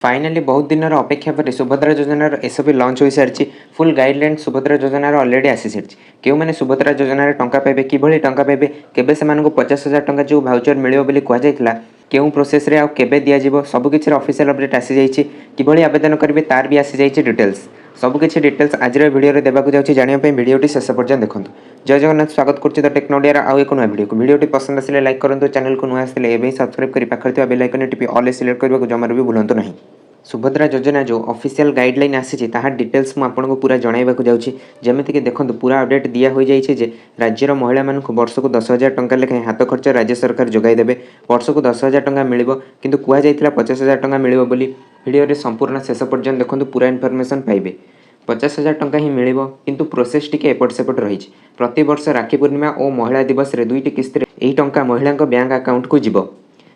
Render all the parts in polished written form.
Finally बहुत दिन अपेक्षा पर सुभद्रा योजनार एसबी लंच हो सारी फुल गाइडलाइन सुभद्रा योजनार अलरेडी आसी सारी क्यों मैंने सुभद्रा योजनार टंका पाइबे किभली टंका पाइबे केबे सेमानकु 50,000 टंका जो भाउचर मिलियो बोली कह जायतिला केउ प्रोसेस रे आ केबे दिया जिवो सबकिछि ऑफिशियल अपडेट आसी जाइछि किभली आवेदन करिवे तार भी आसी जाइछि डिटेल्स सबकिछि डिटेल्स आज वीडियो रे देबाकु जाउछि जानिया पे वीडियोटी शेष पर्यंत देखंतु। जय जगन्नाथ स्वागत करछि द टेक्नोडिया आउ एक नया वीडियोटी पसंद आसिले लाइक करंतु चैनल को नुआ आसिले एबे सब्सक्राइब करि पाखर थिबा बेल आइकन टिपि ऑल सिलेक्ट करबाकु जमार भी भूलंतु नहीं। सुभद्रा योजना जो ऑफिशियल गाइडलाइन आसी डिटेल्स मुझे आपको पूरा जनवाक जाऊँगी जमीक देखो पूरा अपडेट दिया हो जाए राज्यर महिला मानक वर्ष को 10,000 टंका लेखाएं हाथ खर्च राज्य सरकार जोगाईदेवे वर्ष को 10,000 टंका मिल कि कहुई 50,000 टंका मिल भिडियो संपूर्ण शेष पर्यंत देखो पूरा इनफर्मेशन पाइबे 50,000 टंका ही मिल किंतु प्रोसेस टी एपट सेपट रही प्रति वर्ष राखी पूर्णिमा और महिला दिवस रे दुईटी किस्ती यही टंका महिला बैंक अकाउंट को जीव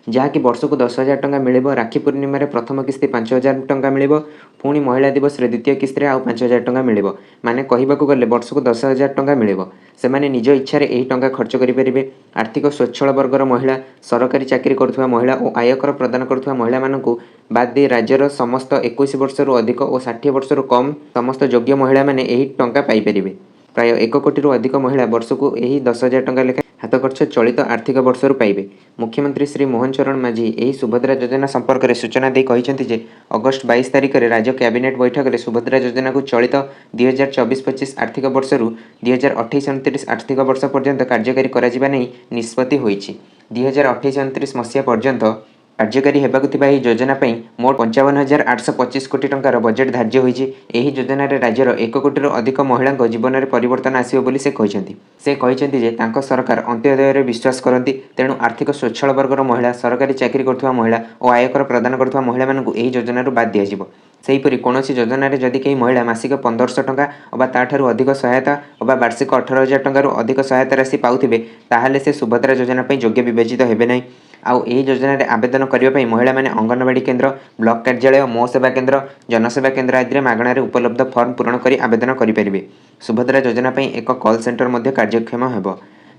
जहाँकि वर्ष को 10,000 टंका मिल राखी पूर्णिम प्रथम किस्ती 5,000 टंका मिल पुणी महिला दिवस रे द्वितीय किस्ती आउ 5,000 टंका मिल माने कहवाक गले वर्ष को 10,000 टंका मिल से निज इच्छा यही टंका खर्च करेंगे। आर्थिक स्वच्छल वर्गर महिला सरकारी चाकरी करुवा महिला और आयकर प्रदान करुवा महिला मानक बाद दे राज्यर समस्त 21 वर्ष अधिक और 60 वर्ष कम समस्त योग्य महिला माने यही टंका पाइपर प्राय 1 कोटी अधिक महिला वर्ष को यही 10,000 टंका लेखा हाथ खर्च चलित आर्थिक वर्ष पाइबे। मुख्यमंत्री श्री मोहन चरण माझी यही सुभद्रा योजना संपर्क में सूचना दे कही अगस्ट 22 तारिख में राज्य कैबिनेट बैठक में सुभद्रा योजना को चलित 2024-25 आर्थिक वर्ष 2028-29 आर्थिक वर्ष पर्यंत कार्यकारी करा निष्पत्ति होईछि। 2028-29 मसीहा पर्यंत कार्यकारी होगा योजना मोट 55,825 कोटी टंकार बजेट धार्य होती। यही योजन राज्यर 1 कोटी अधिक महिला जीवन में परिवर्तन आसो बोली से कहते सरकार अंत्योदय विश्वास करती तेणु आर्थिक स्वच्छल वर्गर महिला सरकारी चाकरी करुवा महिला और आयकर प्रदान करुवा महिला मानक यही योजन बाद दिज्व। सेहीपरि कौन योजन जदि कहीं महिला मासिक 1,500 टंका अबा ताठारु अधिक सहायता अबा वार्षिक 18,000 टंकार अधिक सहायता राशि पाउथिबे ताहाले से सुभद्रा योजना योग्य विवेचित हेबे नहीं। आउ यही योजन आवेदन करने महिला माने अंगनवाड़ी केन्द्र ब्लॉक कार्यालय मो सेवा केन्द्र जनसेवा केन्द्र आदि मागणार उपलब्ध फॉर्म पूरण कर आवेदन करेंगे। सुभद्रा योजना एक कॉल सेंटर मध्य कार्यक्षम होब।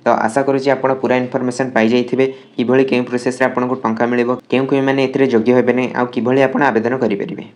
तो आशा करुँच आप पूरा इनफर्मेशन पाई जाइथिबे किभली केउ प्रोसेस रे आपनको टंका मिलिबो केउ केउ माने एथिरे योग्य हेबे नै आउ किभली आपण आवेदन करि परिबे।